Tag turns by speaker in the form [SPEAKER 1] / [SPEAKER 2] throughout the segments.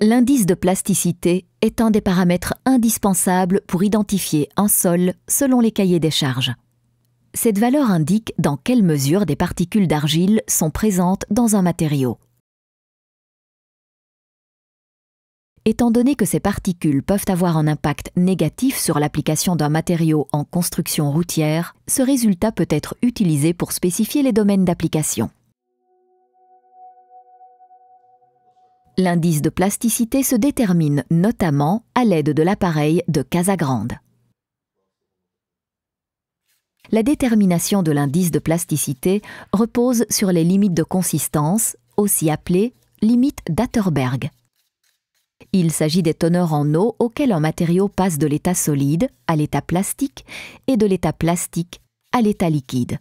[SPEAKER 1] L'indice de plasticité est un des paramètres indispensables pour identifier un sol selon les cahiers des charges. Cette valeur indique dans quelle mesure des particules d'argile sont présentes dans un matériau. Étant donné que ces particules peuvent avoir un impact négatif sur l'application d'un matériau en construction routière, ce résultat peut être utilisé pour spécifier les domaines d'application. L'indice de plasticité se détermine notamment à l'aide de l'appareil de Casagrande. La détermination de l'indice de plasticité repose sur les limites de consistance, aussi appelées limites d'Atterberg. Il s'agit des teneurs en eau auxquelles un matériau passe de l'état solide à l'état plastique et de l'état plastique à l'état liquide.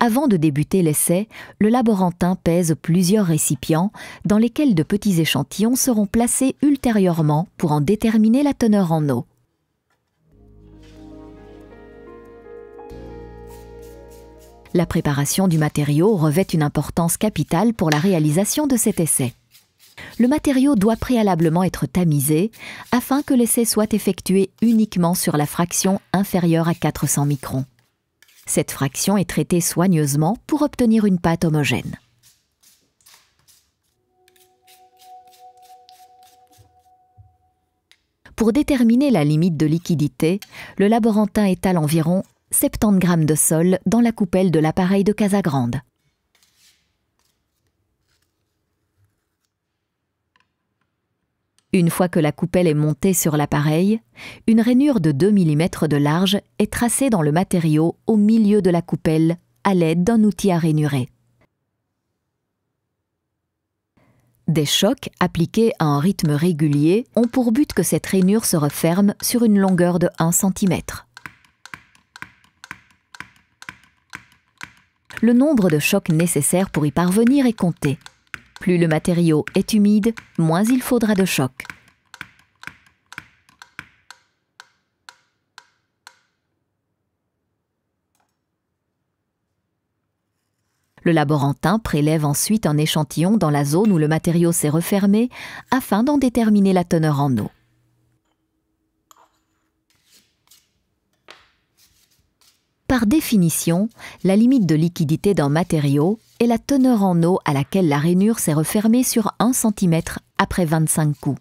[SPEAKER 1] Avant de débuter l'essai, le laborantin pèse plusieurs récipients dans lesquels de petits échantillons seront placés ultérieurement pour en déterminer la teneur en eau. La préparation du matériau revêt une importance capitale pour la réalisation de cet essai. Le matériau doit préalablement être tamisé afin que l'essai soit effectué uniquement sur la fraction inférieure à 400 microns. Cette fraction est traitée soigneusement pour obtenir une pâte homogène. Pour déterminer la limite de liquidité, le laborantin étale environ 70 g de sol dans la coupelle de l'appareil de Casagrande. Une fois que la coupelle est montée sur l'appareil, une rainure de 2 mm de large est tracée dans le matériau au milieu de la coupelle à l'aide d'un outil à rainurer. Des chocs appliqués à un rythme régulier ont pour but que cette rainure se referme sur une longueur de 1 cm. Le nombre de chocs nécessaires pour y parvenir est compté. Plus le matériau est humide, moins il faudra de chocs. Le laborantin prélève ensuite un échantillon dans la zone où le matériau s'est refermé afin d'en déterminer la teneur en eau. Par définition, la limite de liquidité d'un matériau est la teneur en eau à laquelle la rainure s'est refermée sur 1 cm après 25 coups.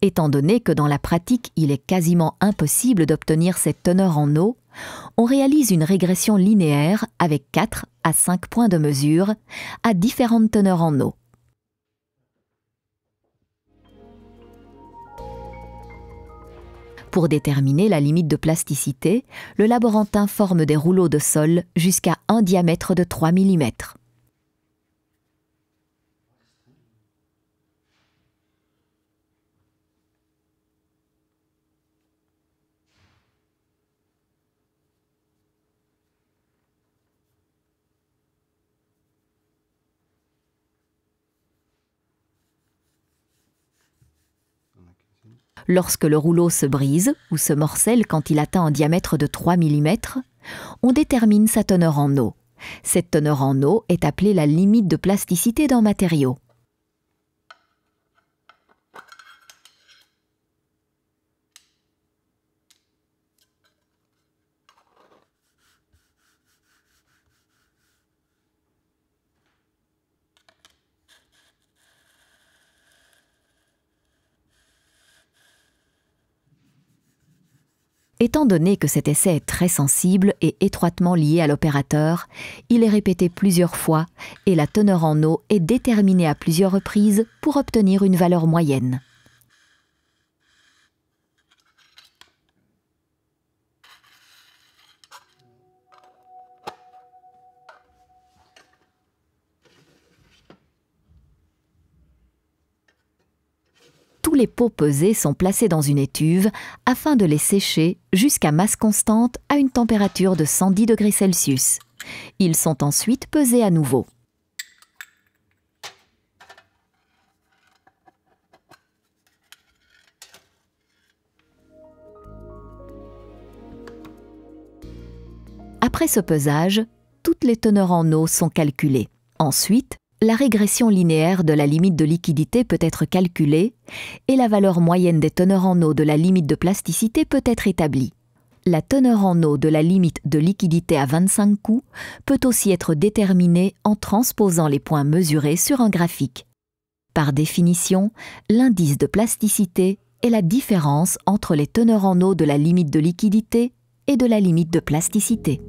[SPEAKER 1] Étant donné que dans la pratique, il est quasiment impossible d'obtenir cette teneur en eau, on réalise une régression linéaire avec 4 à 5 points de mesure à différentes teneurs en eau. Pour déterminer la limite de plasticité, le laborantin forme des rouleaux de sol jusqu'à un diamètre de 3 mm. Lorsque le rouleau se brise ou se morcelle quand il atteint un diamètre de 3 mm, on détermine sa teneur en eau. Cette teneur en eau est appelée la limite de plasticité d'un matériau. Étant donné que cet essai est très sensible et étroitement lié à l'opérateur, il est répété plusieurs fois et la teneur en eau est déterminée à plusieurs reprises pour obtenir une valeur moyenne. Tous les pots pesés sont placés dans une étuve afin de les sécher jusqu'à masse constante à une température de 110 degrés Celsius. Ils sont ensuite pesés à nouveau. Après ce pesage, toutes les teneurs en eau sont calculées. Ensuite, la régression linéaire de la limite de liquidité peut être calculée et la valeur moyenne des teneurs en eau de la limite de plasticité peut être établie. La teneur en eau de la limite de liquidité à 25 coups peut aussi être déterminée en transposant les points mesurés sur un graphique. Par définition, l'indice de plasticité est la différence entre les teneurs en eau de la limite de liquidité et de la limite de plasticité.